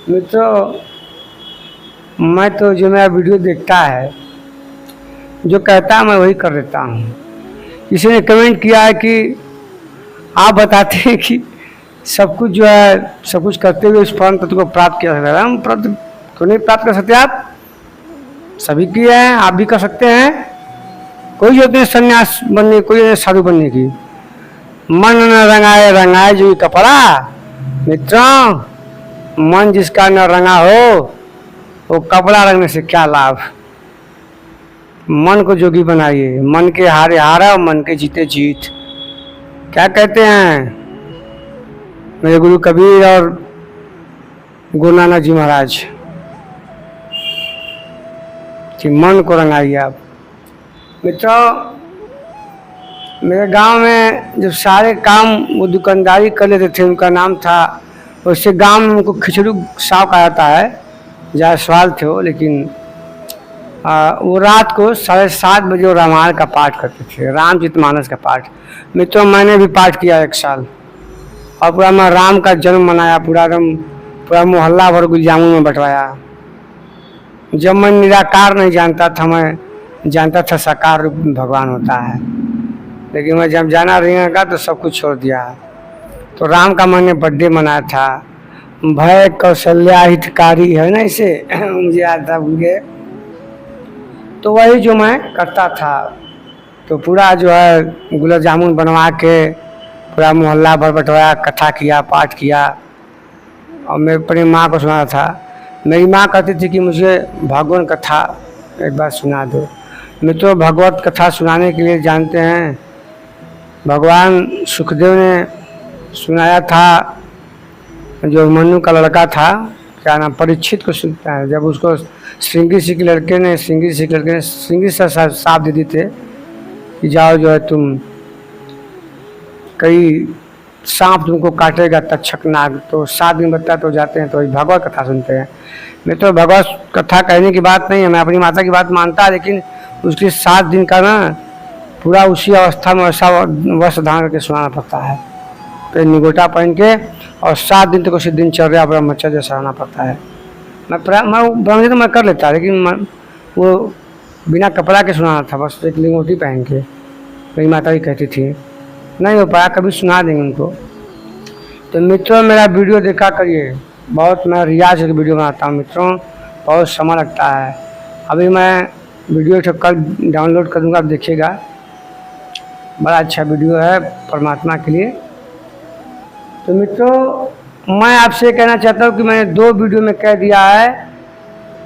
मित्रों, मैं तो जो मेरा वीडियो देखता है, जो कहता है मैं वही कर देता हूँ। किसी ने कमेंट किया है कि आप बताते हैं कि सब कुछ जो है सब कुछ करते हुए इस परम तत्व को प्राप्त किया जा सकता है। हम क्यों नहीं प्राप्त कर सकते? आप सभी किए हैं, आप भी कर सकते हैं। कोई जरूरत नहीं संन्यास बनने, कोई साधु बनने की। मन न रंगाए रंगाए जो कपड़ा। मित्रों, मन जिसका न रंगा हो वो कपड़ा रंगने से क्या लाभ। मन को जोगी बनाइए, मन के हारे हारा और मन के जीते जीत। क्या कहते हैं मेरे गुरु कबीर और गुरु नानक जी महाराज कि मन को रंगाइए आप। मित्रों, मेरे गांव में जब सारे काम वो दुकानदारी कर लेते थे, उनका नाम था, उससे गांव में उनको खिचड़ू साहब कहा जाता है, जहाँ सवाल थे वो। लेकिन वो रात को 7:30 बजे वो रामायण का पाठ करते थे, रामचरितमानस का पाठ। मित्रों, मैंने भी पाठ किया 1 साल और पूरा मैं राम का जन्म मनाया, पूरा मोहल्ला भर गुल जामुन में बंटवाया। जब मैं निराकार नहीं जानता था, मैं जानता था साकार रूप भगवान होता है, लेकिन मैं जब जाना रहेगा तो सब कुछ छोड़ दिया। तो राम का मैंने बर्थडे मनाया था। भय कौशल्या हितकारी है ना, इसे मुझे याद था, भूल गए। तो वही जो मैं करता था, तो पूरा जो है गुलाब जामुन बनवा के पूरा मोहल्ला भर बंटवाया, कथा किया, पाठ किया। और मैं अपनी माँ को सुनाया था। मेरी माँ कहती थी कि मुझे भगवान कथा एक बार सुना दो। मित्रों, भगवत कथा सुनाने के लिए जानते हैं, भगवान सुखदेव ने सुनाया था। जो मनु का लड़का था, क्या नाम, परीक्षित को सुनता है, जब उसको श्रृंगी ऋषि के लड़के ने श्रृंगी से साप दे दी थे कि जाओ जो है तुम, कई सांप तुमको काटेगा, तक्षक नाग, तो 7 दिन बता तो जाते हैं। तो भगवत कथा सुनते हैं। मैं तो भगवत कथा कहने की बात नहीं है, मैं अपनी माता की बात मानता है, लेकिन उसके 7 दिन का ना पूरा उसी अवस्था में ऐसा वस्त्र धारण करके सुनाना पड़ता है, फिर निगोटा पहन के, और 7 दिन तक उसी दिनचर्या ब्रह्मचर्य जैसा रहना पड़ता है। मैं ब्रह्मचर्य तो मैं कर लेता, लेकिन वो बिना कपड़ा के सुनाना था, बस एक लिंगोटी पहन के। मेरी माता भी कहती थी नहीं हो पाया, कभी सुना देंगे उनको। तो मित्रों, मेरा वीडियो देखा करिए, बहुत मैं रियाज की वीडियो बनाता हूँ मित्रों, बहुत समय लगता है। अभी मैं वीडियो तो कल डाउनलोड कर दूँगा, आप देखिएगा, बड़ा अच्छा वीडियो है परमात्मा के लिए। तो मित्रों, मैं आपसे कहना चाहता हूँ कि मैंने 2 वीडियो में कह दिया है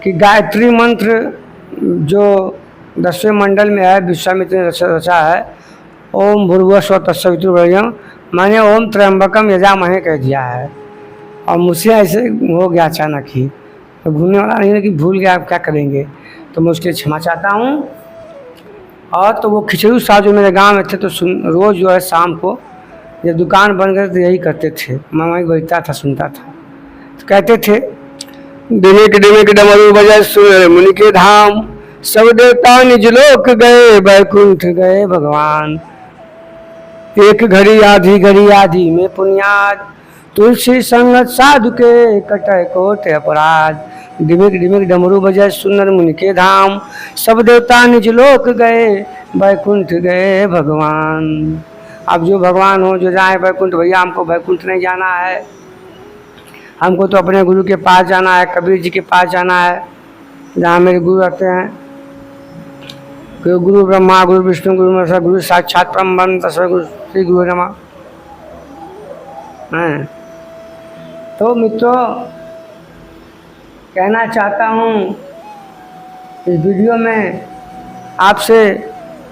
कि गायत्री मंत्र जो 10वें मंडल में है, विश्वामित्र ने रचा है, ओम भूर्भुवस्सुवः तत्सवितुर्वरेण्यं, मैंने ओम त्र्यंबकम यजामहे कह दिया है। और मुझसे ऐसे हो गया अचानक ही, तो भूलने वाला नहीं है कि भूल गया, आप क्या करेंगे। तो मैं उसके लिए क्षमा चाहता हूँ। और तो वो खिचड़ू साहब जो मेरे गांव में थे, तो रोज़ जो है शाम को जब दुकान बन गए तो यही करते थे, मैं वहीं बैठता था, सुनता था। तो कहते थे, डिमिक डिमिक डमरू बजे सुन मुनि के धाम, सब देवता निज लोक गए, बैकुंठ गए भगवान। एक घड़ी आधी में पुण्याद, तुलसी संगत साधु के कटय कोट अपराध। डिमिक डिमिक डमरू बजे सुनर मुनि के धाम, सब देवता निज लोक गए, बैकुंठ गए भगवान। अब जो भगवान हो, जो जाए बैकुंठ, भैया हमको बैकुंठ नहीं जाना है, हमको तो अपने गुरु के पास जाना है, कबीर जी के पास जाना है, जहाँ मेरे गुरु रहते हैं। गुरु ब्रह्मा गुरु विष्णु गुरु महेश्वर गुरु साक्षात परम ब्रह्म तस्मै गुरु श्री गुरु नमः। तो मित्रों, कहना चाहता हूँ इस वीडियो में आपसे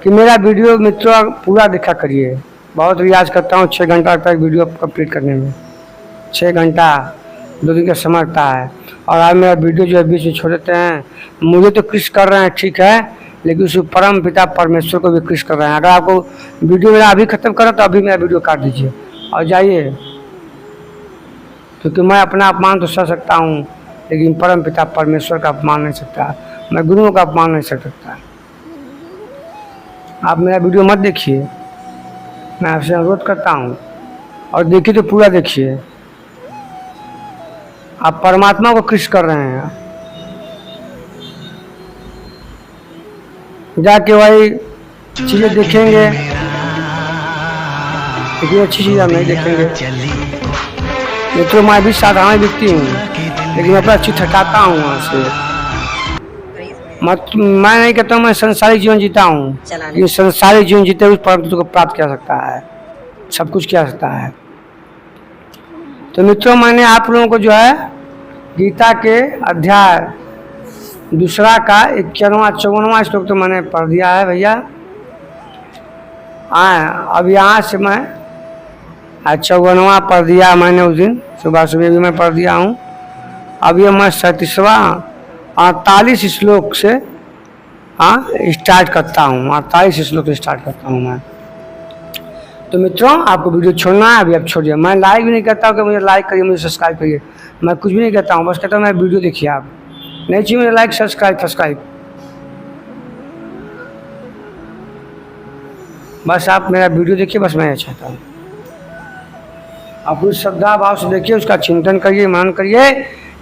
कि मेरा वीडियो मित्रों पूरा देखा करिए। बहुत रियाज करता हूँ, 6 घंटा तक वीडियो कंप्लीट करने में, 6 घंटा 2 दिन का समय लगता है। और आज मेरा वीडियो जो है बीच में छोड़ देते हैं। मुझे तो कृष्ण कर रहे हैं, ठीक है, लेकिन उस परम पिता परमेश्वर को भी कृष्ण कर रहे हैं। अगर आपको वीडियो मेरा अभी ख़त्म करा तो अभी मेरा वीडियो काट दीजिए और जाइए, क्योंकि मैं अपना अपमान तो सह सकता हूँ, लेकिन परम पिता परमेश्वर का अपमान नहीं सकता, मैं गुरुओं का अपमान नहीं कर सकता। आप मेरा वीडियो मत देखिए, मैं आपसे अनुरोध करता हूँ, और देखिए तो पूरा देखिए। आप परमात्मा को कृष्ण कर रहे हैं। जाके वही चीजें देखेंगे, लेकिन अच्छी चीज हम नहीं देखेंगे। मित्रों, मैं भी साधारण व्यक्ति हूँ, लेकिन मैं अच्छी ठटाता हूँ वहाँ से। मैं नहीं कहता हूँ मैं संसारिक जीवन जीता हूँ, लेकिन संसारिक जीवन जीते हुए परम को प्राप्त किया सकता है, सब कुछ किया सकता है। तो मित्रों, मैंने आप लोगों को जो है गीता के अध्याय 2 का 51वां 54वां श्लोक तो मैंने पढ़ दिया है भैया। अब यहाँ से मैं 54वां पढ़ दिया मैंने, उस दिन सुबह सुबह भी मैं पढ़ दिया हूँ। अब ये मैं 37वां 48 श्लोक से स्टार्ट करता हूँ। 48 श्लोक से स्टार्ट करता हूँ मैं। तो मित्रों, आपको वीडियो छोड़ना है, अभी आप छोड़िए। मैं लाइक भी नहीं करता हूँ कि मुझे लाइक करिए, मुझे सब्सक्राइब करिए, मैं कुछ भी नहीं कहता हूँ। बस कहता हूँ मैं वीडियो देखिए, आप नहीं चाहिए मुझे लाइक सब्सक्राइब। बस आप मेरा वीडियो देखिए, बस मैं ये चाहता हूँ। आप उस श्रद्धा भाव से देखिए, उसका चिंतन करिए, मनन करिए,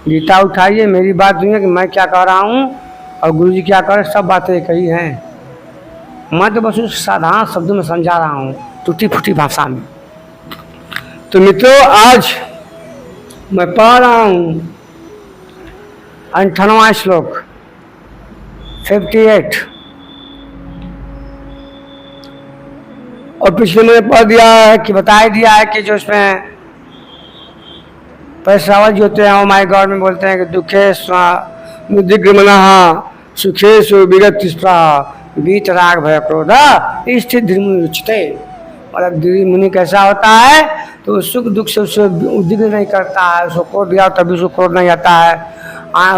गीता उठाइए। मेरी बात सुनिए कि मैं क्या कह रहा हूँ और गुरु जी क्या कर रहे, सब बातें कही हैं। मैं तो बस उस साधारण शब्दों में समझा रहा हूँ, टूटी फूटी भाषा में। तो मित्रों, आज मैं पढ़ रहा हूँ 58वां श्लोक 58। और पिछले मैंने पढ़ दिया है कि बता दिया है कि जो इसमें पैसावल जो होते हैं वो माय गॉड में बोलते हैं कि दुखे स्वादिग्रमना सुखे सु विगत बीत राग भय क्रोध स्थित धीमुनि रुचते। मतलब मुनि कैसा होता है तो सुख दुख से उससे उद्विग्न नहीं करता है, उसको क्रोध दिया तभी उसको क्रोध नहीं आता है।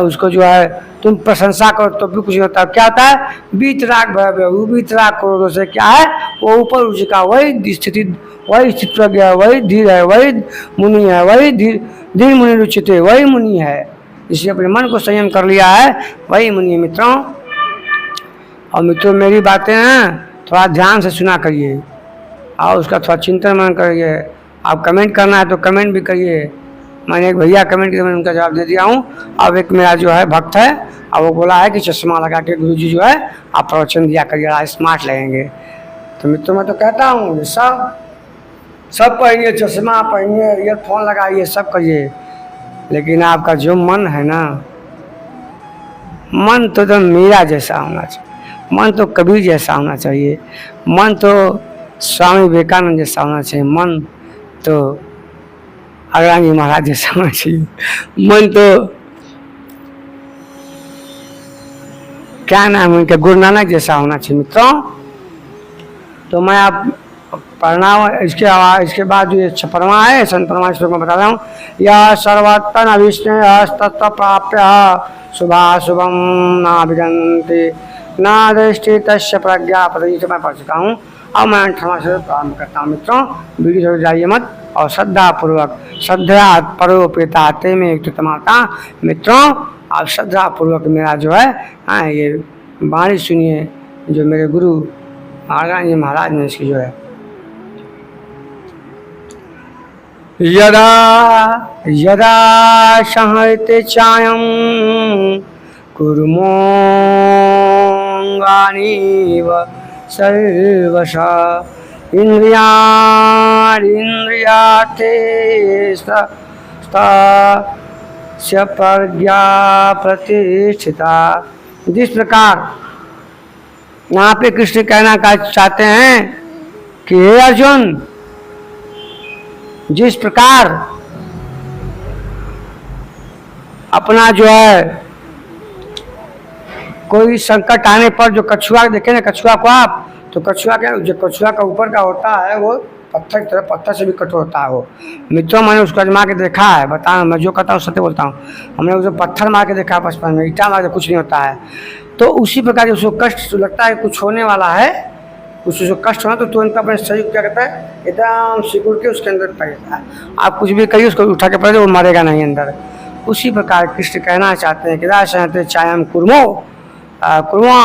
उसको जो है तुम प्रशंसा करो तो भी कुछ नहीं होता। क्या होता है? बीत राग भय, वो बीत राग क्रोधों से क्या है, वो ऊपर उसी का वही स्थिति, वही स्थित प्रज्ञ है, वही धीर है, वही मुनि है, वही धीर मुनि रुचित है, वही मुनि है। जिसने अपने मन को संयम कर लिया है वही मुनि है मित्रों। और मित्रों, मेरी बातें हैं थोड़ा ध्यान से सुना करिए और उसका थोड़ा चिंतन मनन करिए। आप कमेंट करना है तो कमेंट भी करिए। मैंने एक भैया कमेंट किया, मैंने उनका जवाब दे दिया हूँ। अब एक मेरा जो है भक्त है, अब वो बोला है कि चश्मा लगा के गुरुजी जो है आप प्रवचन दिया करिए, स्मार्ट लगेंगे। तो मित्रों, मैं तो कहता हूँ सब पहनिए, चश्मा पहनिए, ईयरफोन लगाइए, सब करिए, लेकिन आपका जो मन है ना, मन तो मीरा जैसा होना चाहिए, मन तो कबीर जैसा होना चाहिए, मन तो स्वामी विवेकानंद जैसा होना चाहिए, मन तो अग्रणी महाराज जैसा होना चाहिए, मन तो क्या नाम है उनका, गुरु नानक जैसा होना चाहिए मित्रों। तो मैं आप पढ़ना इसके बाद जो 56वां है 57वां श्लोक में बता रहा हूँ। यह सर्वतन अविष्णस्तत्व प्राप्य शुभाशुभम न विगंति न दृष्टि तस्य प्रज्ञा पदवी से मैं पढ़ चुका हूँ। अब मैं 58वां श्लोक प्रारंभ करता हूँ मित्रों। वीडियो जाइए मत और श्रद्धापूर्वक श्रद्धा परोपेता ते में युक्तमाता। मित्रों, आप श्रद्धापूर्वक मेरा जो है ये वाणी सुनिए, जो मेरे गुरु आगाजी महाराज ने इसकी जो है। यदा यदा संहृते चायं कुर्मो अंगानीव सर्वशा इंद्रियाते प्रज्ञा प्रतिष्ठिता। जिस प्रकार यहाँ पे कृष्ण कहना चाहते हैं कि हे अर्जुन, जिस प्रकार अपना जो है कोई संकट आने पर जो कछुआ देखे ना, कछुआ को आप, तो कछुआ क्या, जो कछुआ का ऊपर का होता है वो पत्थर की तरह, पत्थर से भी कठोर होता है वो। मित्रों, मैंने उसको आजमा के देखा है, बता मैं जो कहता हूँ सत्य बोलता हूँ। हमने उसे पत्थर मार के देखा बचपन में, ईटा मार के कुछ नहीं होता है। तो उसी प्रकार उसको कष्ट लगता है कुछ होने वाला है, उसको कष्ट होना तो तुरंत अपने शरीर क्या कहता है एकदम सिकुड़ के उसके अंदर पड़ जाता है। आप कुछ भी करिए उसको उठा के पड़े वो मरेगा नहीं अंदर। उसी प्रकार कृष्ण कहना चाहते हैं कि राशनते चायम कुर्मो कुर्वा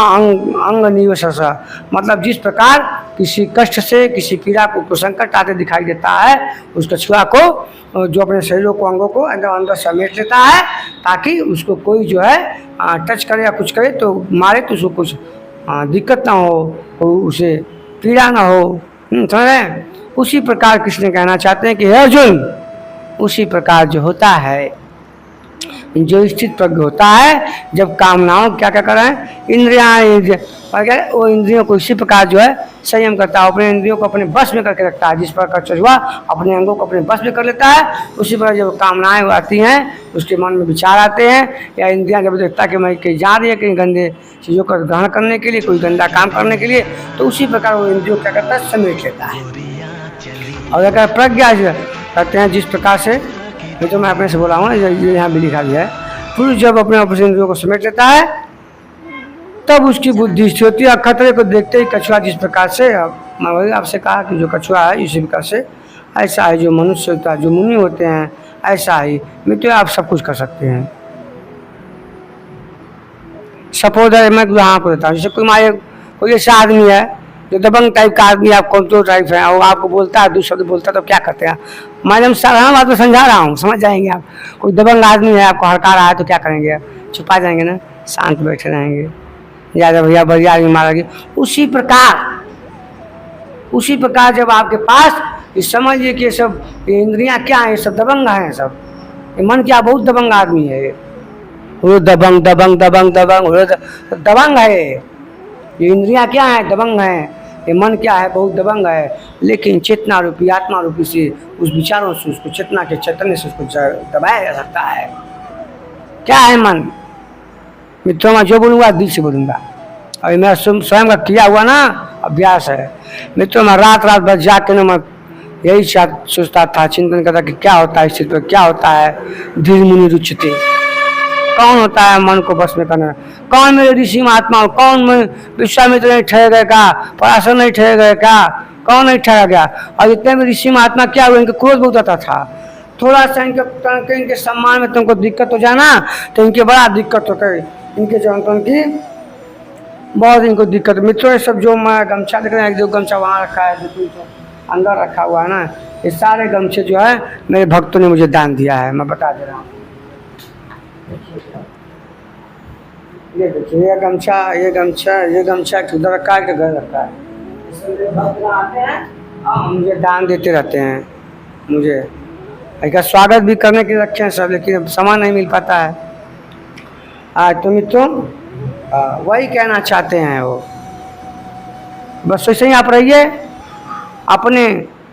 अंग निवसस, मतलब जिस प्रकार किसी कष्ट से, किसी पीड़ा को संकट आते दिखाई देता है, उस कछुआ को जो अपने शरीरों को, अंगों को अंदर अंदर समेट लेता है, ताकि उसको कोई जो है टच करे या कुछ करे तो मारे तो उसको कुछ दिक्कत ना हो, उसे पीड़ा ना हो। समझ रहे हैं? उसी प्रकार कृष्ण कहना चाहते हैं कि हे अर्जुन, उसी प्रकार जो होता है, जो स्थित प्रज्ञ होता है, जब कामनाओं क्या क्या कर रहे हैं, इंद्रियां वो इंद्रियों को इसी प्रकार जो है संयम करता है, अपने इंद्रियों को अपने बस में करके रखता है। जिस प्रकार कछुआ अपने अंगों को अपने बस में कर लेता है, उसी प्रकार जब कामनाएं आती हैं, उसके मन में विचार आते हैं, या इंद्रियां जब देखता है कि मैं कहीं जा रही है, कहीं गंदे चीज़ों का ग्रहण करने के लिए, कोई गंदा काम करने के लिए, तो उसी प्रकार वो इंद्रियों क्या करता है, समेट लेता है। और अगर प्रज्ञा करते हैं जिस प्रकार से, ये तो मैं अपने से बोला हूँ, ये यहाँ भी लिखा गया है, पुरुष जब अपने इंद्रियों को समेट लेता है, तब उसकी बुद्धि स्थिर होती है। खतरे को देखते ही कछुआ जिस प्रकार से, मैं वही आपसे कहा कि जो कछुआ है इसी प्रकार से ऐसा है, जो मनुष्य होता है, जो मुनि होते हैं, ऐसा ही मित्र आप सब कुछ कर सकते हैं। सपोज मैं उदाहरण को देता हूँ, जैसे कोई ऐसा आदमी है जो दबंग टाइप का आदमी, आप कमजोर टाइप है, और आपको बोलता है, दूसरा बोलता है, तो क्या करते हैं? मैं साधारण बात में समझा रहा हूँ, समझ जाएंगे आप। कोई दबंग आदमी है, आपको हड़का रहा है, तो क्या करेंगे? छुपा जाएंगे ना, शांत बैठे रहेंगे, याद भैया बढ़िया आदमी मारेंगे। उसी प्रकार जब आपके पास ये समझिए कि ये सब इंद्रियां क्या है, ये सब दबंग हैं, सब ये मन क्या बहुत दबंग आदमी है, वो दबंग है। ये इंद्रियां क्या है? दबंग है। ये मन क्या है? बहुत दबंग है। लेकिन चेतना रूपी, आत्मा रूपी से, उस विचारों से, उसको चेतना के चैतन्य से उसको दबाया जा सकता है। क्या है मन? मित्रों मैं जो बोलूँगा दिल से बोलूँगा, अभी मेरा स्वयं का किया हुआ ना अभ्यास है। मित्रों मैं रात भर जाके ना मैं यही सोचता था, चिंतन करता कि क्या होता है इस चीज पर, क्या होता है धीर मुनि रुचते, कौन होता है मन को बस में करना, कौन मेरे ऋषि महात्मा, कौन विश्वामित्र नहीं ठहर गए का, पराशर नहीं ठहर गए का, कौन नहीं ठहरा गया। और इतने भी ऋषि महात्मा क्या हुए, इनके क्रोध बहुत आता था, थोड़ा सा इनके सम्मान में तुमको दिक्कत हो जाना तो इनके बड़ा दिक्कत होता है, इनके जो उनकी बहुत इनको दिक्कत। मित्रों ये सब जो मैं गमछा देख रहे हैं, एक दो गमछा वहाँ रखा है, जो अंदर रखा हुआ है ना, ये सारे गमछे जो है मेरे भक्तों ने मुझे दान दिया है, मैं बता दे रहा हूँ। ये देखिए ये गमछा किधर रखा है, घर रखा है, भक्त आते हैं और मुझे दान देते रहते हैं। मुझे इसका स्वागत भी करने के लिए रखे हैं सब, लेकिन समय नहीं मिल पाता है। तो मित्रों वही कहना चाहते हैं वो, बस वैसे ही आप रहिए, अपने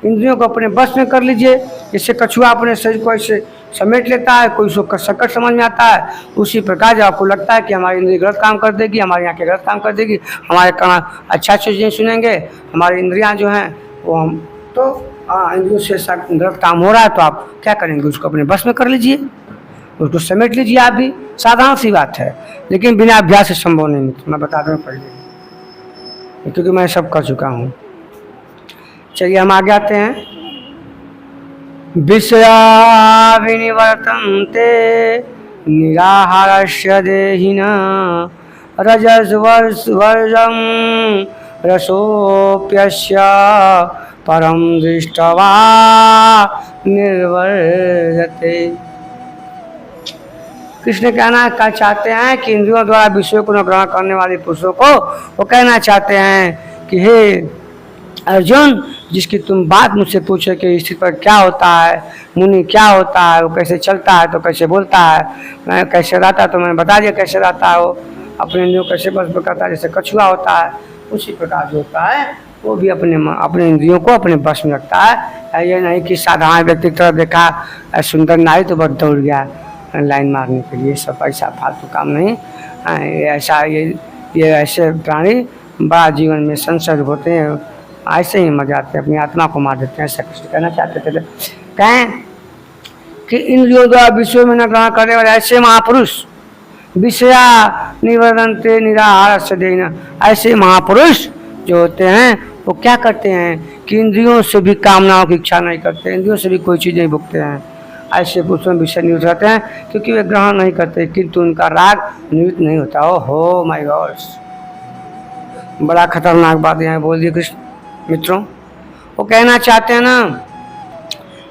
इंद्रियों को अपने बस में कर लीजिए। जैसे कछुआ अपने शरीर को ऐसे समेट लेता है, कोई उसको संकट समझ में आता है, उसी प्रकार जब आपको लगता है कि हमारी इंद्रिय गलत काम कर देगी, हमारी आँखें गलत काम कर देगी, हमारे कान अच्छा चीज़ें सुनेंगे, हमारी इंद्रियां जो हैं वो हम तो इंद्रियों से गलत काम हो रहा है, तो आप क्या करेंगे? उसको अपने बस में कर लीजिए, उसको समेट लीजिए। आप भी साधारण सी बात है, लेकिन बिना अभ्यास से संभव नहीं। मैं बता दूँ पहले, क्योंकि मैं सब कर चुका हूँ। चलिए हम आगे आते हैं। विषया विनिवर्तन्ते निराहारस्य देहिना रजस्वर्जं रसोप्यस्य परम दृष्ट्वा निर्वर्तते। कृष्ण कहना का चाहते हैं कि इंद्रियों द्वारा विषयों को न ग्रहण करने वाले पुरुषों को वो कहना चाहते हैं कि हे अर्जुन, जिसकी तुम बात मुझसे पूछे कि स्थिति पर क्या होता है, मुनि क्या होता है, वो कैसे चलता है तो कैसे बोलता है, मैं कैसे रहता है तो मैंने बता दिया कैसे रहता है, वो अपने इंद्रियों कैसे बस करता है, जैसे कछुआ होता है उसी प्रकार जो होता है वो भी अपने इंद्रियों को अपने बस में रखता है। ये नहीं कि साधारण व्यक्ति की तरफ देखा सुंदर नारी तो बहुत दौड़ गया लाइन मारने के लिए, सब ऐसा फालतू काम नहीं। ऐसा ये ऐसे प्राणी बड़ा जीवन में संसर्ग होते हैं, ऐसे ही मर जाते हैं, अपनी आत्मा को मार देते हैं। ऐसा कृष्ण कहना चाहते थे। कहें कि इंद्रियों द्वारा विषयों में न ग्रहण करने वाले ऐसे महापुरुष विषया निवर्तन्ते निराहारस्य देहिना, ऐसे महापुरुष जो होते हैं वो क्या करते हैं कि इंद्रियों से भी कामनाओं की इच्छा नहीं करते, इंद्रियों से भी कोई चीज़ नहीं भुगते हैं। ऐसे पुरुषों में विषय निवृत्त रहते हैं क्योंकि वे ग्रहण नहीं करते, किंतु उनका राग निवृत्त नहीं होता। ओ हो माय गॉड, बड़ा खतरनाक बात यहाँ बोल दी कृष्ण मित्रों। वो कहना चाहते हैं ना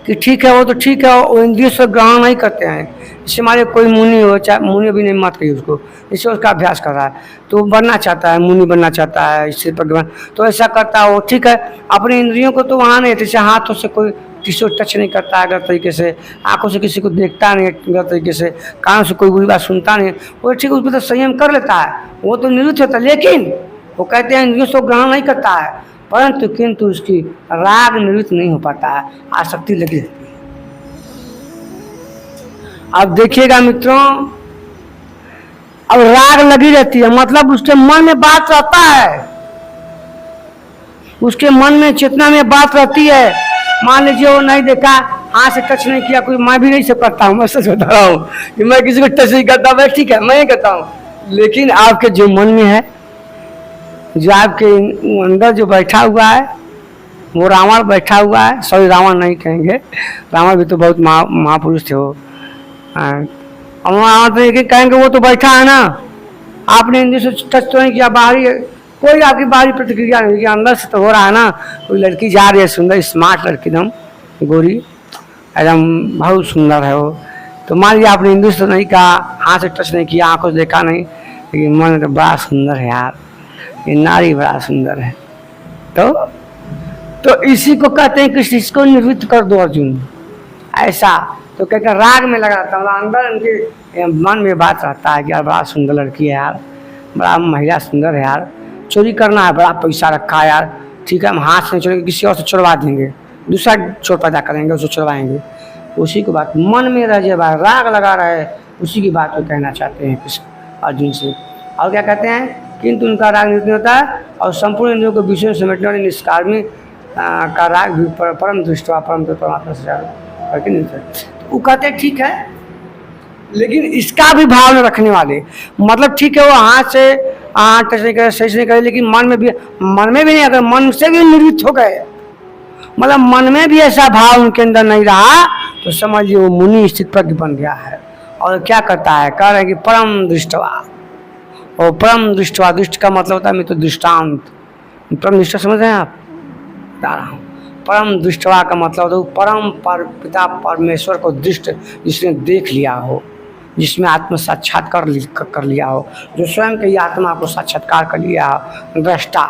कि ठीक है, वो तो ठीक है, वो इंद्रियों से ग्रहण नहीं करते हैं। इससे हमारे कोई मुनि हो, चाहे मुनि भी नहीं मत कहिए उसको, इससे उसका अभ्यास कर रहा है तो वो बनना चाहता है, मुनि बनना चाहता है, इससे भगवान तो ऐसा करता है वो, ठीक है। अपनी इंद्रियों को तो वहाँ नहीं, जैसे हाथों से कोई किसी को टच नहीं करता है गलत तरीके से, आंखों से किसी को देखता नहीं गलत तरीके से, कानों से कोई बुरी बात सुनता नहीं, वो ठीक उसमें तो संयम कर लेता है, वो तो निवृत्त होता है। लेकिन वो कहते हैं इंद्रियों से ग्रहण नहीं करता है, परंतु किंतु उसकी राग निवृत्त नहीं हो पाता है, आसक्ति लगी रहती है। अब देखिएगा मित्रों, अब राग लगी रहती है मतलब उसके मन में बात रहता है, उसके मन में चेतना में बात रहती है। मान लीजिए वो नहीं देखा, हाथ से टच नहीं किया, कोई मैं भी नहीं सब करता हूँ, मैं सच बता रहा हूँ कि मैं किसी को टच नहीं करता, मैं ठीक है मैं ही करता हूँ, लेकिन आपके जो मन में है, जो आपके अंदर जो बैठा हुआ है, वो रावण बैठा हुआ है। सॉरी रावण नहीं कहेंगे, रावण भी तो बहुत महापुरुष थे वो, तो कहेंगे वो तो बैठा है ना, आपने इंद्रिय से टच तो नहीं किया, बाहरी कोई आपकी बाहरी प्रतिक्रिया नहीं की, अंदर से तो हो रहा है ना। कोई लड़की जा रही है सुंदर स्मार्ट लड़की, एकदम गोरी, एकदम बहुत सुंदर है वो, तो मान लिया आपने इंद्रिय से नहीं कहा, हाथ से टच नहीं किया, आंखों से देखा नहीं, लेकिन मन तो बड़ा सुंदर है यार, ये नारी बड़ा सुंदर है। तो इसी को कहते हैं कि इसको निवृत्त कर दो अर्जुन, ऐसा। तो कहकर राग में लगा रहता हूँ, अंदर उनके मन में बात रहता है कि यार बड़ा सुंदर लड़की है यार, बड़ा महिला सुंदर है यार, चोरी करना है, बड़ा पैसा रखा है यार, ठीक है हम हाथ से चोरी किसी और से चुरवा देंगे, दूसरा चोर पैदा करेंगे, उसको चुरवाएंगे, उसी की बात मन में रह जाए, राग लगा रहे, उसी की बात को कहना चाहते हैं कृष्ण अर्जुन से। और क्या कहते हैं, किंतु उनका राग निवृत्त नहीं होता है, और संपूर्ण इंद्रियों को विषयों से समेटने वाले निष्कामी का राग भी परम दृष्टवा परम परमात्मा से करके नहीं सकते। वो कहते हैं ठीक है, लेकिन इसका भी भाव में रखने वाले, मतलब ठीक है वो हाथ से टच नहीं करे, सही से नहीं करे, लेकिन मन में भी नहीं, अगर मन से भी निवृत्त हो गए, मतलब मन में भी ऐसा भाव उनके अंदर नहीं रहा, तो समझिए वो मुनि स्थित प्रज्ञ बन गया है। और क्या करता है, कह रहे हैं कि परम दृष्टवा, और परम दृष्टवा, दृष्ट का मतलब होता है मित्र दृष्टांत, परम दृष्टा समझ रहे हैं आप, बता रहा हूँ। परम दृष्टवा का मतलब तो परम पिता परमेश्वर को दृष्ट, जिसने देख लिया हो, जिसमें आत्म साक्षात्कार कर लिया हो, जो स्वयं के आत्मा को साक्षात्कार कर लिया हो, दृष्टा,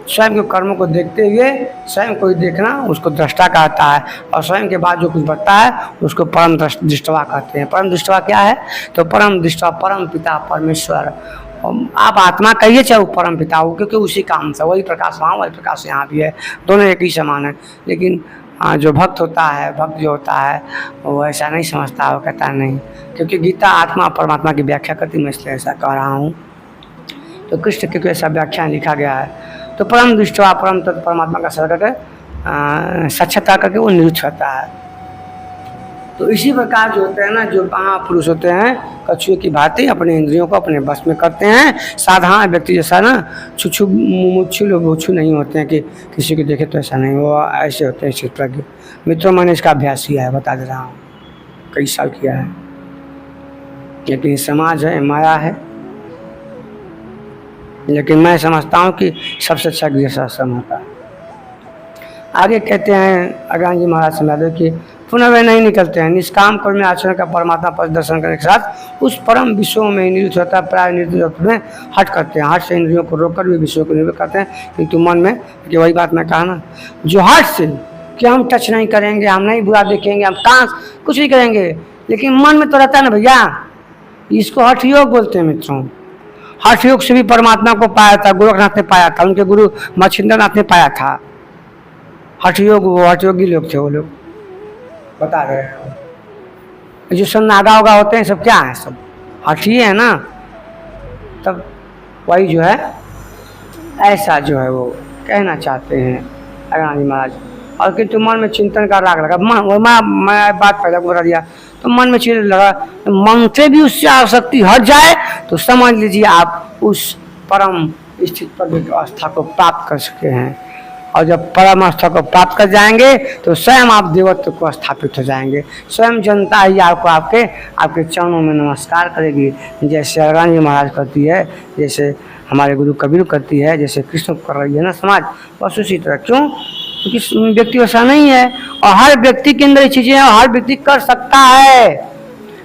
स्वयं के कर्मों को देखते हुए स्वयं को ही देखना, उसको दृष्टा कहता है। और स्वयं के बाद जो कुछ बढ़ता है उसको परम दृष्टवा कहते हैं। परम दृष्टवा क्या है, तो परम दृष्टवा परम पिता परमेश्वर, आप आत्मा कहिए चाहे वो परम पिता हो, क्योंकि उसी काम से वही प्रकाश वहाँ वही प्रकाश यहाँ भी है, दोनों एक ही समान है। लेकिन जो भक्त होता है, भक्त जो होता है वो ऐसा नहीं समझता, वो कहता नहीं, क्योंकि गीता आत्मा परमात्मा की व्याख्या करती, मैं इसलिए ऐसा कह रहा हूँ। तो कृष्ण क्योंकि ऐसा व्याख्यान लिखा गया है, तो परम दृष्टवा परम तत्व परमात्मा का सर्व करके साक्षात्कार करके वो निवृत्त होता है। तो इसी प्रकार जो होते हैं ना, जो महापुरुष होते हैं कछुए की भांति अपने इंद्रियों को अपने बस में करते हैं। साधारण व्यक्ति जैसा ना छुछू मुच्छू लोग भूछू नहीं होते हैं कि किसी को देखे तो ऐसा नहीं, वो ऐसे होते हैं स्थित प्रज्ञ। मित्रों मैंने इसका अभ्यास किया है, बता दे रहा हूँ, कई साल किया है। लेकिन समाज है, माया है, लेकिन मैं समझता हूँ कि सबसे अच्छा जैसा होता है। आगे कहते हैं अज्ञान जी महाराज समझा कि पुनः वे नहीं निकलते हैं, निष्काम कर्म में आचरण का परमात्मा पद दर्शन करने के साथ उस परम विश्व में निवृत्त होता है। प्राय निवृत्त में हट करते हैं, हट से इंद्रियों को रोककर भी विश्व को निवृत्त करते हैं। किंतु मन में कि वही बात मैं कहा ना, जो हट से कि हम टच नहीं करेंगे, हम नहीं बुरा देखेंगे, हम कहाँ कुछ नहीं करेंगे, लेकिन मन में तो रहता है ना भैया, इसको हठ योग बोलते हैं मित्रों। हठ योग से भी परमात्मा को पाया था, गोरखनाथ ने पाया था, उनके गुरु मच्छिंद्रनाथ ने पाया था। हठ योग, वो हठ योगी लोग थे, वो लोग बता रहे हैं। जो सब नागा उगा होते हैं सब क्या है, सब हठ ही है ना, तब वही जो है ऐसा जो है वो कहना चाहते हैं अज्ञानी महाराज। और किंतु मन में चिंतन का राग लगा, मैं बात पहले बता दिया, तो मन में चिंतन लगा, मन से भी उससे आसक्ति हट जाए तो समझ लीजिए आप उस परम स्थित पर अवस्था को प्राप्त कर सके हैं। और जब परम अवस्था को प्राप्त कर जाएंगे तो स्वयं आप देवत्व को स्थापित हो जाएंगे। स्वयं जनता ही आपको आपके आपके चरणों में नमस्कार करेगी, जैसे अरगान जी महाराज करती है, जैसे हमारे गुरु कबीर करती है, जैसे कृष्ण कर रही है ना समाज, बस उसी तरह। क्यों? क्योंकि व्यक्ति वैसा नहीं है और हर व्यक्ति के अंदर ये चीजें हैं, हर व्यक्ति कर सकता है।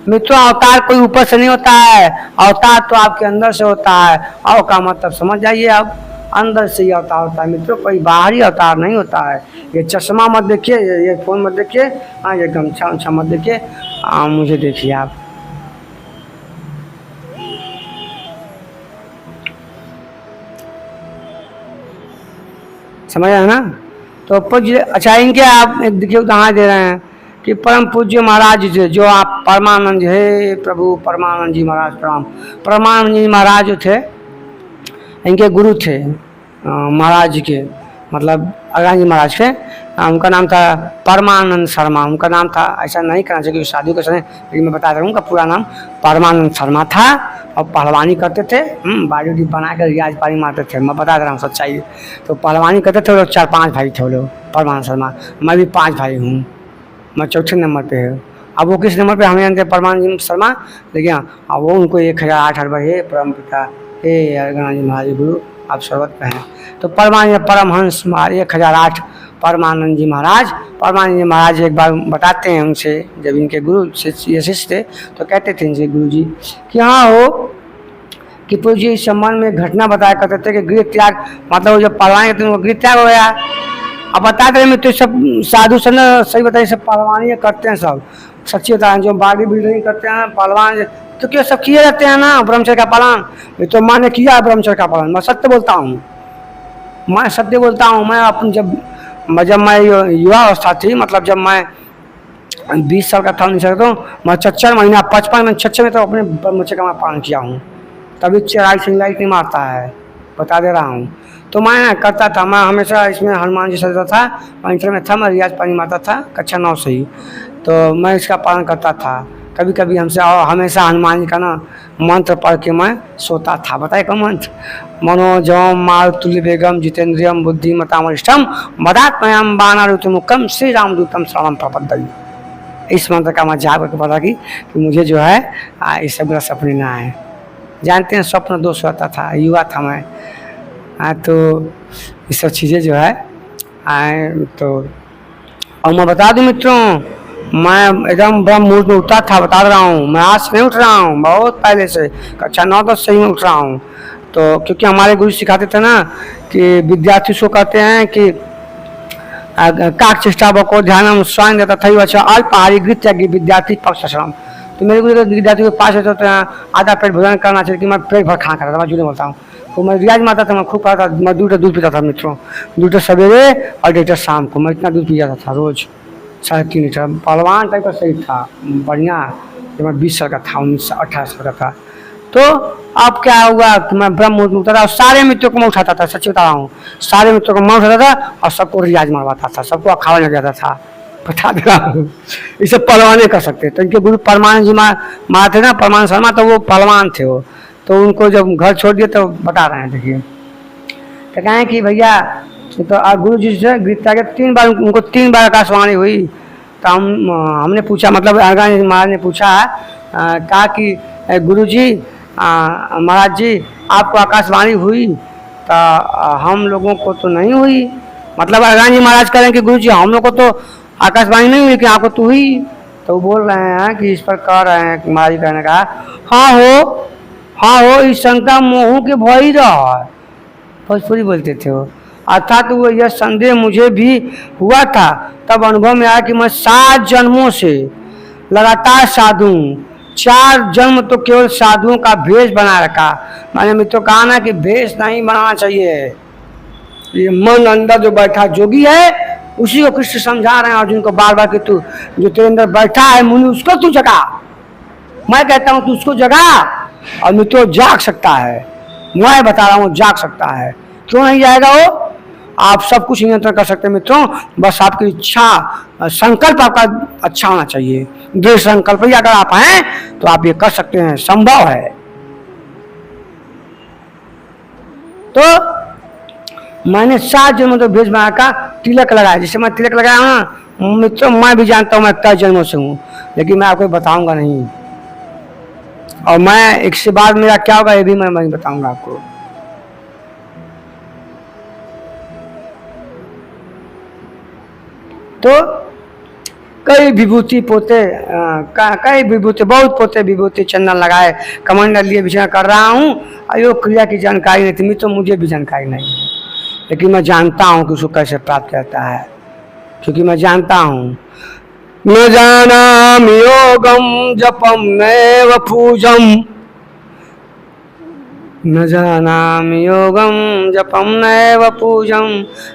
मित्रों, अवतार कोई ऊपर से नहीं होता है, अवतार तो आपके अंदर से होता है। अव का मतलब समझ जाइए आप, अंदर से ही अवतार होता है मित्रों, कोई बाहरी अवतार नहीं होता है। ये चश्मा मत देखिए, ये फोन मत देखिए, हाँ ये गमछा उमछा मत देखिए, मुझे देखिए आप। समझ आया ना? तो पूज्य, अच्छा इनके आप एक देखिए उदाहरण दे रहे हैं कि परम पूज्य महाराज जी जो आप परमानंद, हे प्रभु परमानंद जी महाराज प्रणाम। परमानंद जी महाराज जो थे, इनके गुरु थे महाराज जी के, मतलब अरगान जी महाराज के। उनका नाम था परमानंद शर्मा, उनका नाम था। ऐसा नहीं करना चाहिए शादी के समय, लेकिन मैं बता रहा हूँ उनका पूरा नाम परमानंद शर्मा था और पहलवानी करते थे। बॉडी बना कर रियाज पानी मारते थे, मैं बता रहा हूँ सच्चाई। तो पहलवानी करते थे वो लोग, 4-5 भाई थे वो लोग, परमानंद शर्मा। मैं भी 5 भाई हूँ, मैं चौथे नंबर पे है। अब वो किस नंबर पे हमें जानते हैं, परमानंद शर्मा, लेकिन अब वो उनको 1008 अरब, हे परम पिता, हे अरगान जी महाराज गुरु आप सर्वत पे हैं। तो परमहंस 1008 परमानंद जी महाराज। परमानंद जी महाराज एक बार बताते हैं उनसे, जब इनके गुरु ये शिष्य थे तो कहते थे इनसे गुरु जी कि हाँ हो कि प्रभु जी इस संबंध में घटना बताया करते थे कि गृह त्याग, मतलब जब पहलवानी तो गृह त्याग हो गया। अब बताते हैं तो सब साधु सन सही बताइए, सब पहलवानी करते हैं, सब सच्ची होता है। जो बॉडी बिल्डिंग करते हैं पहलवान तो क्या सब किए रहते हैं ना ब्रह्मचर्य का पालन। ये तो मैंने किया है ब्रह्मचर्य का पालन, मैं सत्य बोलता हूँ, मैं सत्य बोलता हूँ। मैं अपन जब मैं युवा अवस्था थी, मतलब जब मैं 20 साल का था, 19 साल का, तो मैं 4 महीना 55 में 6 में तो अपने ब्रह्मचर्य का मैं पालन किया हूँ। तभी चराई सिंगलाई नहीं मारता है, बता दे रहा हूँ। तो मैं करता था, मैं हमेशा इसमें हनुमान जी सजता था, मैं इंटर में था, मैं रियाज पानी मारता था कक्षा 9 से ही, तो मैं इसका पालन करता था। कभी कभी हमसे और हमेशा हनुमान जी का ना मंत्र पढ़ के मैं सोता था। बताए कौन मंत्र? मनोजम मारुतुल्य वेगम जितेंद्रियम बुद्धिमतामरिष्टम मदात्मयम बाणारुतमुखम श्री रामदूतम शरणम प्रपद्ये। इस मंत्र का मैं जाप करके पता कि मुझे जो है ये सब मेरा सपने ना आए। जानते हैं स्वप्न दोष होता था, युवा था मैं, तो ये सब चीज़ें जो है आए। तो और मैं बता दूं मित्रों, मैं एकदम ब्रह्म मुहूर्त में उठता था, बता रहा हूँ। मैं आज नहीं उठ रहा हूँ, बहुत पहले से कक्षा 9-10 से ही उठ रहा हूँ। तो क्योंकि हमारे गुरु सिखाते थे ना कि विद्यार्थी को कहते हैं कि काक चेष्टा बको ध्यानम स्वयं देता था अच्छा अल्पहारी गृत्य विद्यार्थी पक्ष श्रम। तो मेरे गुरु विद्यार्थी के पास होते हैं आधा पेट भोजन करना चाहिए कि मैं पेट भर खाना खाता था, मैं झूठ बोलता हूँ। तो मैं रियाज मारता था, मैं खूब खाता था, मैं 2 लीटर दूध पीता था मित्रों, 2 लीटर सवेरे और 1 लीटर शाम को, मैं इतना दूध पी जाता था रोज, 3.5 लीटर। पहलवान टाइप का शरीर था, बढ़िया। जब मैं 20 साल का था, 19-18 साल का था, तो अब क्या हुआ कि मैं ब्रह्म मुहूर्त में उठता था और सारे मित्रों को मैं उठाता था, सच्ची बता रहा हूँ, सारे मित्रों को मैं उठाता था और सबको रियाज मारवाता था, सबको अखाड़ा लग जाता था, बता दे रहा हूँ। इसे पहलवान कर सकते। तो इनके गुरु परमानंद जी मार थे ना, परमानंद शर्मा, तो वो पहलवान थे वो। तो उनको जब घर छोड़ दिए तो बता रहे हैं, देखिए तो कहें कि भैया तो गुरु जी से गीता के 3 बार उनको 3 बार आकाशवाणी हुई। तो हमने पूछा, मतलब अरगान जी महाराज ने पूछा, कहा कि गुरु जी महाराज जी आपको आकाशवाणी हुई? तो हम लोगों को तो नहीं हुई। मतलब अरगान जी महाराज कह रहे हैं कि गुरु जी हम लोग को तो आकाशवाणी नहीं हुई, लेकिन आपको तो हुई। तो बोल रहे हैं कि इस पर कह रहे हैं, महाराज कहने का हाँ हो इस शंका मोहू के भय रहा है, भोजपुरी बोलते थे वो। अर्थात वो यह संदेह मुझे भी हुआ था, तब अनुभव में आया कि मैं 7 जन्मों से लगातार साधु, 4 जन्म तो केवल साधुओं का भेष बना रखा। मैंने मित्रों कहा ना कि भेष नहीं बनाना चाहिए। ये मन अंदर जो बैठा जोगी है उसी को कृष्ण समझा रहे हैं अर्जुन को बार बार कि तू जो तेरे अंदर बैठा है मुनि, उसको तू जगा। मैं कहता हूँ तू उसको जगा और मित्रों जाग सकता है। मैं बता रहा हूँ जाग सकता है। क्यों नहीं जाएगा वो? आप सब कुछ नियंत्रण कर सकते हैं मित्रों, बस आपकी इच्छा संकल्प आपका अच्छा होना चाहिए। दृढ़ संकल्प ही अगर आप हैं तो आप ये कर सकते हैं, संभव है। तो मैंने 7 जन्मों तो भेष बना का तिलक लगाया। जैसे मैं तिलक लगाया हूँ ना मित्रों, मैं भी जानता हूँ मैं कई जन्मों से हूँ, लेकिन मैं आपको बताऊंगा नहीं। और मैं इसके बाद मेरा क्या होगा ये भी मैं नहीं बताऊंगा आपको। तो कई विभूति पोते कई विभूति बहुत पोते विभूति चंदन लगाए कमंडल लिए विचार कर रहा हूँ। योग क्रिया की जानकारी नहीं थी मित्रों, मुझे भी जानकारी नहीं है, लेकिन मैं जानता हूँ कि उसको कैसे प्राप्त करता है, क्योंकि मैं जानता हूँ। न जानामि योगम जपम नैव पूजम, न जानामि योगम जपम नैव पूजम,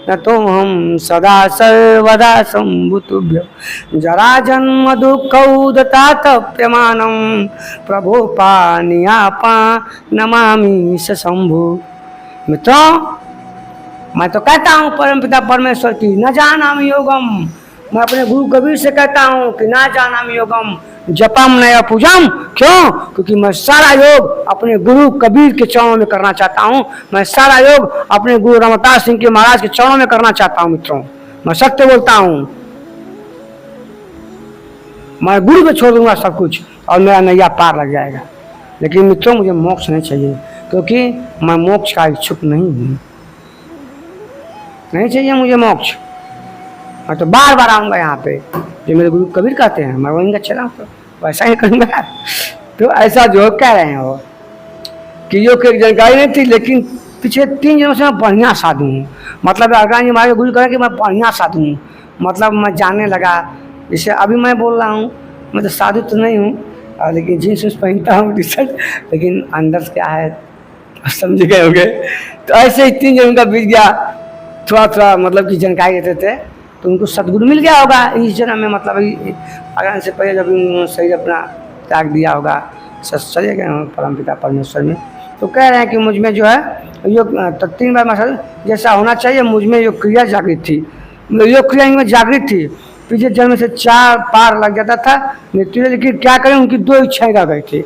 न तो हम सदा सर्वदा संभुतुभ्यं जरा जन्म दुःखौ दत्तातप्यमानं प्रभो पानियापा नमामि स शंभु। मित्रों, मैं तो कहता हूँ परमपिता परमेश्वर की न जानामि योगम, मैं अपने गुरु कबीर से कहता हूँ कि ना जानामि योगम जपम नैव पूजम। क्यों? क्योंकि मैं सारा योग अपने गुरु कबीर के चरणों में करना चाहता हूँ। मैं सारा योग अपने गुरु रमदास सिंह के महाराज के चरणों में करना चाहता हूँ। मित्रों, मैं सत्य बोलता हूँ, मैं गुरु पे छोड़ दूंगा सब कुछ और मेरा नैया पार लग जाएगा। लेकिन मित्रों, मुझे मोक्ष नहीं चाहिए, क्योंकि मैं मोक्ष का इच्छुक नहीं हूँ। नहीं चाहिए मुझे मोक्ष। मैं तो बार बार आऊँगा यहाँ पे, जो मेरे गुरु कबीर कहते हैं मैं वहीं का चला, तो वैसा ही करूँगा। तो ऐसा जो कह रहे हैं वो कि योग की जानकारी नहीं थी, लेकिन पिछले 3 दिनों से मैं बढ़िया साधु हूँ। मतलब अरगान जी हमारे गुरु कहें कि मैं बढ़िया साधु हूँ, मतलब मैं जानने लगा। जैसे अभी मैं बोल रहा हूँ, मैं तो साधु तो नहीं हूँ, लेकिन जीन्स उस पहनता हूँ टी शर्ट, लेकिन अंदर से क्या है समझ गए होंगे। तो ऐसे ही 3 दिनों का बीत गया, थोड़ा मतलब की जानकारी देते थे, तो उनको सदगुरु मिल गया होगा इस जन्म में। मतलब अगन से पहले जब उन्होंने शरीर अपना त्याग दिया होगा, चले गए परमपिता परमेश्वर में। तो कह रहे हैं कि मुझ में जो है योग तो 3 बार मसल जैसा होना चाहिए, मुझ में योग क्रिया जागृत थी, योग क्रिया इनमें जागृत थी। पिछले जन्म से 4 पार लग जाता था मृत्यु, लेकिन क्या करें उनकी 2 इच्छाएं रह गई थी।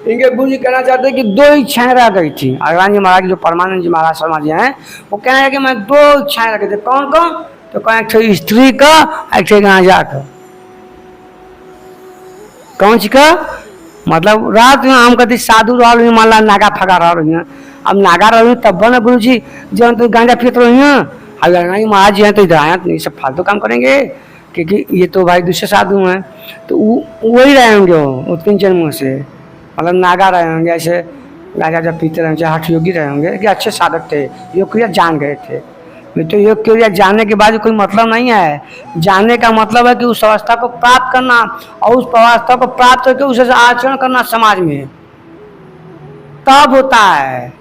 इनके गुरु जी कहना चाहते हैं कि 2 इच्छाएं रह गई थी। अरगान जी महाराज जो परमानंद जी महाराज शर्मा जी हैं, वो कह रहे हैं कि मैं 2 इच्छाएं रह गई थी। कौन कौन? तो कहें एक स्त्री का, एक गांजा का। कौन सी का? मतलब रात में हम कहते साधु रह रही मान ला नागा फगा रह रही हैं। अब नागा रह रही तब ना गुरु जी जब तो गांजा पीत रही हैं। अगर नहीं महाराज जी हैं तो इधर आए नहीं, सब फालतू काम करेंगे, क्योंकि ये तो भाई दूसरे साधु हैं। तो वही रहे होंगे वो 3 जन्मों से, मतलब नागा रहे होंगे, ऐसे गांजा जब पीते रहे होंगे, हठ योगी रहे होंगे कि अच्छे साधक थे, योग क्रिया जान गए थे। तो योग क्रिया जानने के बाद कोई मतलब नहीं है। जानने का मतलब है कि उस अवस्था को प्राप्त करना, और उस अवस्था को प्राप्त करके उसे आचरण करना समाज में, तब होता है।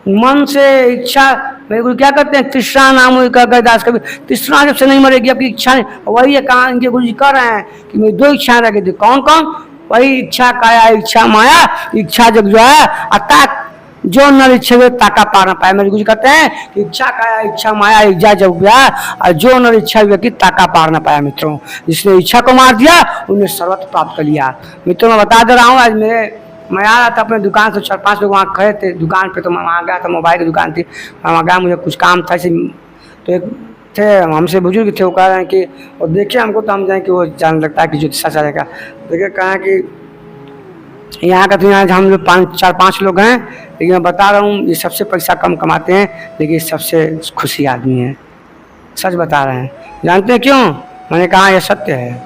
मन से इच्छा, मेरे गुरु क्या करते हैं, तृष्णा नाम दास कभी, तृष्णा जब से नहीं मरेगी आपकी इच्छा नहीं। वही है कहा इनके गुरु जी कर रहे हैं कि मेरी 2 इच्छाएं रह गई थी। कौन कौन? वही इच्छा काया इच्छा माया। इच्छा जब जो है अतः जो नर इच्छा ताका पा ना पाए। मेरे गुरु कहते हैं कि इच्छा काया इच्छा माया इच्छा जब गया, और जो नर इच्छा व्यक्ति ताका पार ना पाया। मित्रों, जिसने इच्छा को मार दिया उन्हें सर्वत्र प्राप्त कर लिया। मित्रों, मैं बता दे रहा हूँ, आज मैं आ रहा था अपने दुकान से, 4-5 लोग वहाँ खड़े थे दुकान पे, तो मैं वहाँ गया था, मोबाइल की दुकान थी, वहाँ गया, मुझे कुछ काम था। तो एक थे हमसे बुजुर्ग थे, वो कह रहे हैं कि और देखिए हमको, तो हम जाए कि वो जान लगता है कि ज्योतिषा चलेगा। देखिए कहा कि यहाँ का तो यहाँ हम लोग 4-5 लोग हैं, लेकिन मैं बता रहा हूँ ये सबसे पैसा कम कमाते हैं, लेकिन सबसे खुशी आदमी है। सच बता रहे हैं। जानते हैं क्यों? मैंने कहा यह सत्य है।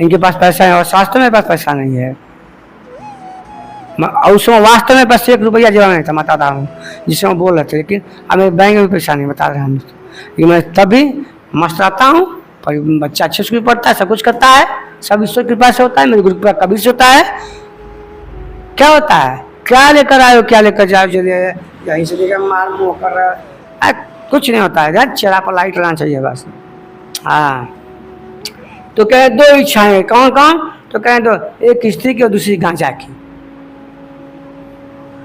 इनके पास पैसा है और वास्तव में पास पैसा नहीं है। और उसमें वास्तव में बस 1 रुपया जमा नहीं था, बता रहा हूँ, जिससे मैं बोल रहे थे। लेकिन अब मेरे बैंक में भी पैसा नहीं, बता रहे हैं हम। मैं तभी मस्त रहता हूँ, पर बच्चा अच्छे से पढ़ता है, सब कुछ करता है, सब ईश्वर की कृपा से होता है, मेरे गुरु कृपा कबीर से होता है। क्या होता है? क्या लेकर आए हो, क्या लेकर जाओ, चलिए यहीं से लेकर मार मुँह कर रहा है, कुछ नहीं होता है। चेहरा पर लाइट लगाना चाहिए बस। हाँ, तो कहे 2 इच्छाएं। कौन कौन? तो कहें तो एक स्त्री की और दूसरी गांजा की।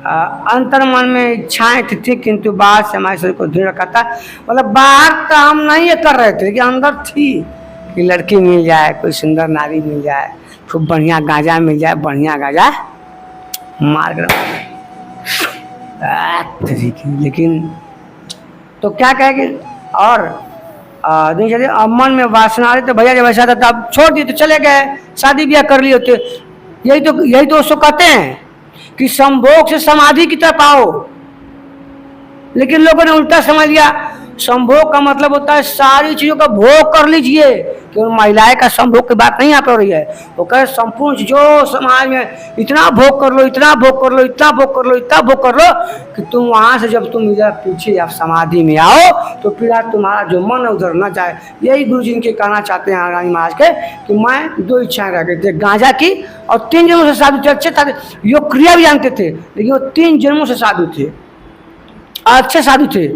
अंतर मन में इच्छाएं थी, किंतु बाहर से हमारे शरीर को दृढ़ रखा था। मतलब बाहर तो हम नहीं ये कर रहे थे, कि अंदर थी कि लड़की मिल जाए, कोई सुंदर नारी मिल जाए, खूब बढ़िया गांजा मिल जाए, बढ़िया गांजा मार कर लेकिन तो क्या कहेंगे। और नहीं चलिए, अब मन में वासना आ रही तो भैया जब ऐसा था तब छोड़ दिए तो चले गए, शादी ब्याह कर लिए होते। यही तो उसको कहते हैं कि संभोग से समाधि की तरफ आओ। लेकिन लोगों ने उल्टा समझ लिया, संभोग का मतलब होता है सारी चीजों का भोग कर लीजिए। क्यों महिलाएं का संभोग की बात नहीं यहाँ पे हो रही है, वो कहे संपूर्ण जो समाज में इतना भोग कर लो, इतना भोग कर लो, इतना भोग कर लो, इतना भोग कर लो कि तुम वहां से जब तुम इधर पीछे आप समाधि में आओ तो फिर तुम्हारा जो मन उधर न जाए। यही गुरु जी के कहना चाहते हैं रानी महाराज के कि मैं दो इच्छाएं रह गई थी, गांजा की और 3 जन्मों से साधु थे। अच्छे था, योग क्रिया भी जानते थे, लेकिन वो 3 जन्मों से साधु थे, अच्छे साधु थे।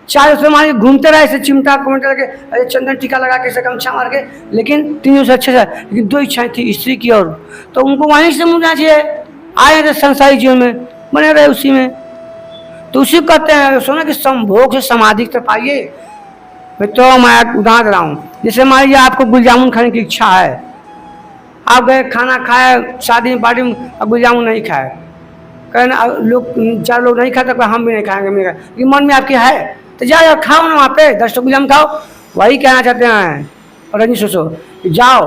4 उसमें मान घूमते रहे ऐसे चिमटा कुमटा लगे, अरे चंदन टीका लगा के गमछा मार के, लेकिन 3 से अच्छे से। लेकिन 2 इच्छाएं थी स्त्री की, और तो उनको वहीं से मुझना चाहिए। आए थे संसारी जीवन में, बने रहे उसी में। तो उसी को कहते हैं सुना कि संभोग से समाधि तक आइए। मैं उदाहरण दे रहा हूँ, जैसे मान लीजिए आपको गुल जामुन खाने की इच्छा है, आप गए खाना खाए शादी में पार्टी में, गुल जामुन नहीं खाए, कहना लोग 4 लोग नहीं खाते, हम भी नहीं खाएंगे, मेरा ये मन में आपके है तो जाओ खाओ ना, वहाँ पे 10 गुल जामुन खाओ। वही कहना चाहते हैं रजनी सोचो, जाओ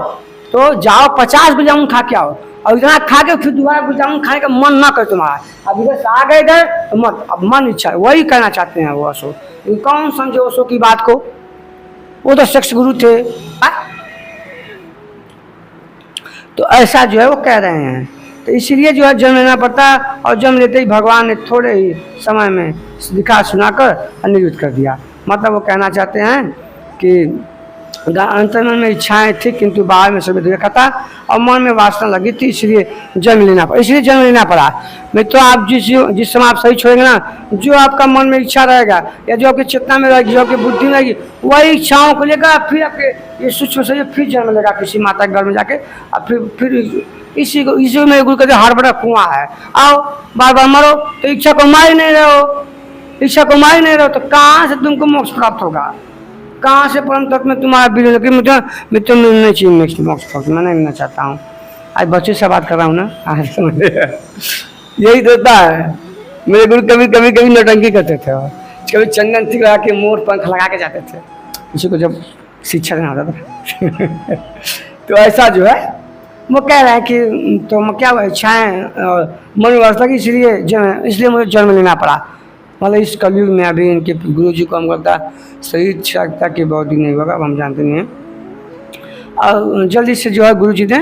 तो जाओ 50 गुल जामुन खा के आओ, और इतना खा के फिर दोबारा गुल जामुन खाने का मन ना करे तुम्हारा। अब इधर से आ गए इधर तो मत, अब मन इच्छा, वही कहना चाहते हैं वो अशोक। कौन समझे अशोक की बात को, वो तो शख्स गुरु थे। तो ऐसा जो है वो कह रहे हैं, तो इसलिए जो है जन्म लेना पड़ता है। और जन्म लेते ही भगवान ने थोड़े ही समय में दिखा सुनाकर निवृत्त कर दिया। मतलब वो कहना चाहते हैं कि अंतर्मन में इच्छाएं थी किंतु बाहर में सभी देखा था और मन में वासना लगी थी, इसलिए जन्म लेना पड़ा। इसलिए जन्म लेना पड़ा। मैं तो आप जिस समय आप सही छोड़ेंगे ना, जो आपका मन में इच्छा रहेगा या जो आपकी चेतना में रहेगी, जो आपकी बुद्धि में रहेगी, वही इच्छाओं को लेकर फिर आपके ये सूक्ष्म से फिर जन्म लेगा किसी माता के घर में जाके। और फिर इसी में गुरु कहते हर बड़ा कुआं है, आओ बार बार मरो तो इच्छा को मार नहीं रहे हो, इच्छा को मार नहीं रहे हो तो कहाँ से तुमको मोक्ष प्राप्त होगा, कहाँ से परम तत्व में तुम्हारा बिल। मैं तो मिलना चाहिए मोक्ष प्राप्त, मैं नहीं मिलना चाहता हूँ। आज बच्चे से बात कर रहा हूँ ना, आज यही होता है। मेरे गुरु कभी नौटंकी करते थे, कभी चंदन तिलक लगा के मोर पंख लगा के जाते थे, किसी को जब शिक्षा देना होता था। तो ऐसा जो है वो कह रहे हैं कि तो क्या इच्छाएं मन व्यवस्था की, इसलिए मुझे जन्म लेना पड़ा। मतलब इस कलयुग में अभी इनके गुरु जी को हम करता सही शकता की बहुत दिन नहीं होगा, अब हम जानते नहीं हैं। और जल्दी से जो है गुरु जी ने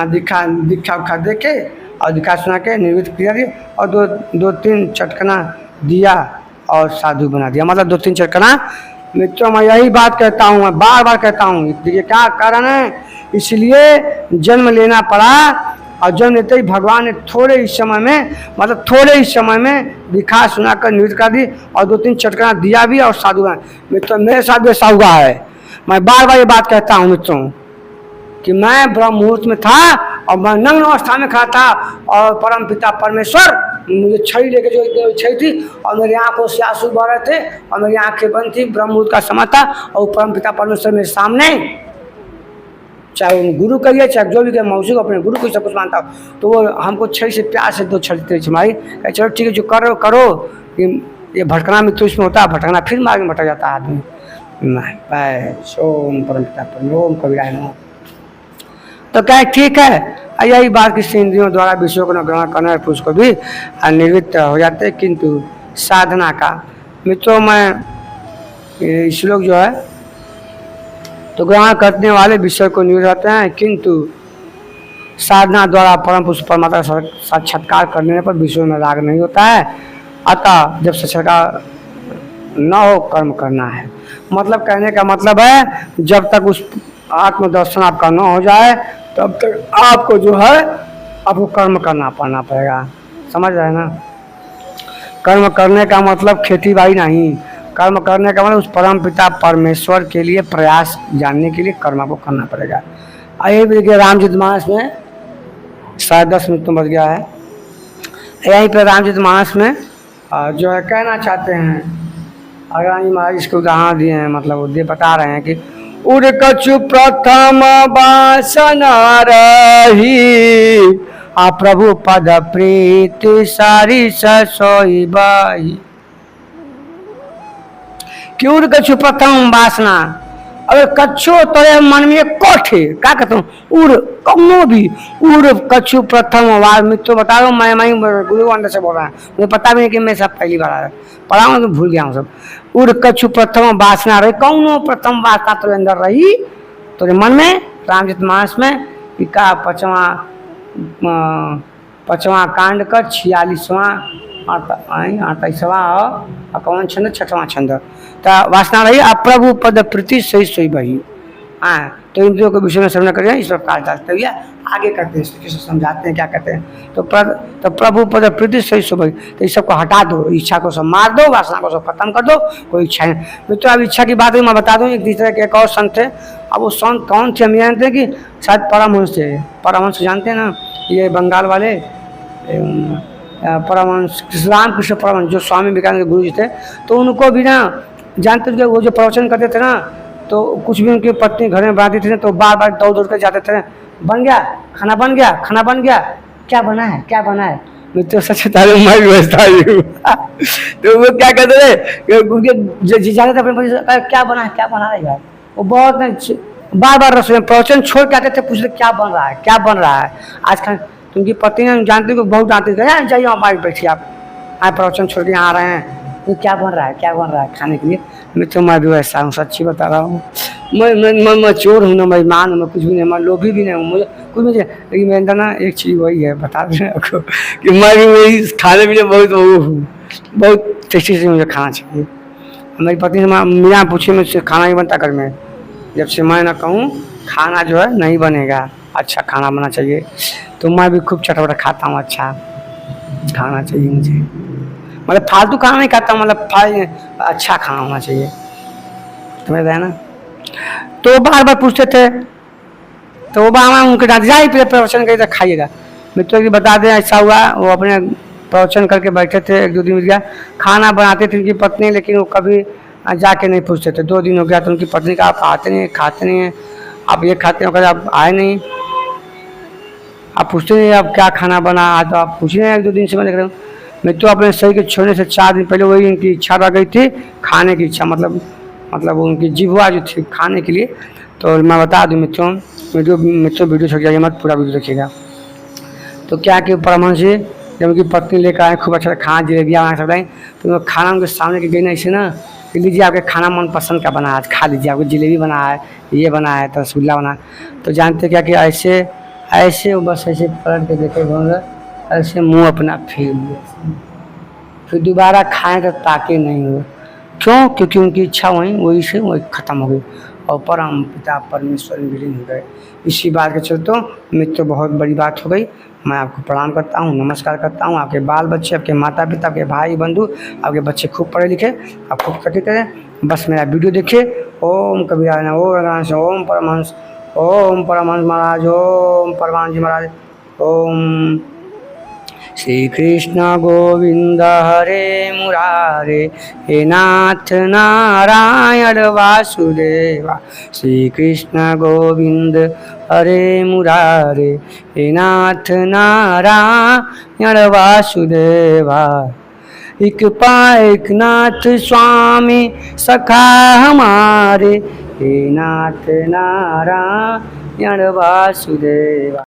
दीक्षा उखा दे के और दिखा सुना के निवृत्त किया दिया, और दो तीन चटकना दिया और साधु बना दिया। मतलब 2-3 चटकना। मित्रों मैं यही बात कहता हूँ, मैं बार बार कहता हूँ, देखिए क्या कारण है, इसलिए जन्म लेना पड़ा। और जन्म लेते ही भगवान ने थोड़े ही समय में दिखा सुना कर निवृत्त कर दी और 2-3 चटकना दिया भी और साधु बना। मित्रों मेरे साथ भी ऐसा हुआ है। मैं बार बार ये बात कहता हूँ मित्रों कि मैं ब्रह्म मुहूर्त में था और मैं नग्न अवस्था में खड़ा था और परम पिता परमेश्वर मुझे छड़ी लेके जो छड़ी थी और मेरी आंखों से आंसू बह रहे थे और मेरी आंखें बंद थी, ब्रह्म मुहूर्त का समय था और परम पिता परमेश्वर मेरे सामने, चाहे वो गुरु कहिए चाहे जो भी कहे, मौसी को अपने गुरु को सब कुछ मानता हूँ, तो वो हमको छड़ी से प्यार से 2 छड़ी तेरी छमाई, चलो ठीक है जो करो ये भटकना मित्र इसमें होता है, भटकना फिर मार्ग में भटक जाता है आदमी। ओम परम पिता ओम कबीराय नमः। तो क्या ठीक है, यही बात किसी इंद्रियों द्वारा विषयों को न ग्रहण करने पुरुष को भी निवृत्त हो जाते हैं, किंतु साधना का मित्रों में श्लोक जो है तो ग्रहण करने वाले विषय को निवृत्त होते हैं, किंतु साधना द्वारा परम पुरुष परमात्मा साक्षात्कार करने पर विषयों में राग नहीं होता है। अतः जब साक्षात्कार न हो कर्म करना है। मतलब कहने का मतलब है जब तक उस आत्मदर्शन आपका न हो जाए तब तक आपको जो है आपको कर्म करना पड़ेगा। समझ रहे हैं ना, कर्म करने का मतलब खेती बाड़ी नहीं, कर्म करने का मतलब उस परम पिता परमेश्वर के लिए प्रयास जानने के लिए कर्म को करना पड़ेगा। आइए देखिए रामचरितमानस में 10:30 मिनट तो बच गया है, यहीं पर रामचरितमानस में जो है कहना चाहते हैं, अगर महाराज इसके उदाहरण दिए हैं, मतलब वो बता रहे हैं कि उड़ कछु प्रथम वासना रही प्रभु पद प्रीति सारी सोई बाई। क्यों कछु प्रथम वासना, अरे कच्छो तोरे मन में कोठे क्या कहता हूँ उड़ कौनो भी उड़ कछु प्रथम वार मित्रों बता दो। मैं गुरु अंदर से बोल रहा है, मुझे पता भी नहीं कि मैं सब पहली बार आया पढ़ा हूँ तो भूल गया हूँ सब। उड़ कछु प्रथम वासना रही, कौनो प्रथम वासना तेरे अंदर रही तेरे मन में रामचरितमानस में का पचवा कांड का 46वां 28वां और कौन छंद 6वां छंद वासना रही अप्रभु पद प्रीति सही सोई बही। हाँ तो इन के विषय में समझ करिए, इस पर काल डालते हुए आगे करते हैं, किसी समझाते हैं क्या कहते हैं। तो प्रभु पद प्रीति सही सोई बही, तो इस सबको हटा दो, इच्छा को सब मार दो, वासना को सब खत्म कर दो, कोई इच्छा नहीं। मित्रों अब इच्छा की बात है मैं बता दूं, एक तीसरे के एक और संत थे। अब वो संत कौन थे हम जानते हैं कि शायद परमहंस थे। परमहंस जानते हैं ना, ये बंगाल वाले परमहंस रामकृष्ण परमहंस जो स्वामी विवेकानंद के गुरु जी थे। तो उनको भी ना जानते थे, वो जो प्रवचन करते थे ना तो कुछ भी उनकी पत्नी घर में बनाती थी तो बार बार दौड़ दौड़ कर जाते थे, बन गया खाना, बन गया खाना, बन गया क्या बना है, क्या बना है। मित्र सच मैं व्यवस्था तो वो क्या कहते थे जाते थे अपने क्या बना है, क्या बना रहा है यार। वो बहुत बार बार रसोई में प्रवचन छोड़ के आते थे, पूछते क्या बन रहा है, क्या बन रहा है आज खाना। तो उनकी पत्नी ने जानते को बहुत डांटती थी, जाइए हमारे बैठिए आप प्रवचन छोड़ के यहाँ आ रहे हैं, तो क्या बन रहा है, क्या बन रहा है खाने के लिए। मैं तो मैं भी वैसा हूँ, सच्ची बता रहा हूँ। मैं चोर हूँ ना, मैं ईमान हूँ, मैं कुछ भी नहीं, मैं लोभी भी नहीं हूँ, मुझे कुछ मुझे। लेकिन मेरे अंदर ना एक चीज़ वही है, बता दें आपको कि मैं भी वही खाने पीने बहुत वो हूँ, बहुत टेस्टी से मुझे खाना चाहिए। मेरी पत्नी से मेरा पूछे मुझसे खाना नहीं बनता घर में, जब से मैं ना कहूँ खाना जो है नहीं बनेगा, अच्छा खाना बनना चाहिए, तो मैं भी खूब चटपटा खाता हूँ। अच्छा खाना चाहिए मुझे, मतलब फालतू खाना नहीं खाता, मतलब अच्छा खाना होना चाहिए, समझ रहे ना। तो बार बार पूछते थे, तो वो बार उनके डांट जाए फिर प्रवचन करके खाइएगा। मित्रों की बता दें ऐसा हुआ, वो अपने प्रवचन करके बैठे थे, 1-2 दिन हो गया खाना बनाते थे उनकी पत्नी, लेकिन वो कभी जाके नहीं पूछते थे। 2 दिन हो गया तो उनकी पत्नी का आप आते नहीं, खाते नहीं हैं, आप ये खाते हो, आप आए नहीं, आप पूछते नहीं आप क्या खाना बना, तो आप पूछ रहे हैं 1-2 दिन से मैं देख रहा हूँ। मैं तो अपने शरीर के छोड़ने से 4 दिन पहले वही उनकी इच्छा रह गई थी, खाने की इच्छा, मतलब उनकी जिह्वा जो थी खाने के लिए। तो मैं बता दूं मित्रों, वीडियो छोड़ जाइए मत, पूरा वीडियो देखिएगा। तो क्या कि परमहंस जी जब उनकी पत्नी लेकर आए, खूब अच्छा खाना जलेबियाँ बना सब लाई, तो खाना उनके सामने के गई ना ऐसे ना कि लीजिए आपके खाना मनपसंद का बना है, आज खा लीजिए, आपको जलेबी बना है, ये बना है, तो रसगुल्ला बना है। तो जानते क्या कि ऐसे वो बस ऐसे पलट के देखे ऐसे मुंह अपना फेर लिया, फिर दोबारा खाएं तो ताके नहीं हुए। क्यों? क्योंकि उनकी इच्छा वही से वही खत्म हो गई और परम पिता परमेश्वर में विलीन हो गए। इसी बात के चलते मित्र बहुत बड़ी बात हो गई। मैं आपको प्रणाम करता हूँ, नमस्कार करता हूँ। आपके बाल बच्चे, आपके माता पिता, आपके भाई बंधु, आपके बच्चे खूब पढ़े लिखे, आप खूब तरक्की करें। बस मेरा वीडियो देखिए। ओम कबीरा ने ओम परमहंस, ओम परमहंस महाराज, ओम परमानंद जी महाराज, ओम श्री कृष्ण गोविंद हरे मुरारे, हे नाथ नारायण वासुदेवा। श्री कृष्ण गोविंद हरे मुरारे, हे नाथ नारायण वासुदेवा। एक पाइक नाथ स्वामी सखा हमारे, हे नाथ नारायण वासुदेवा।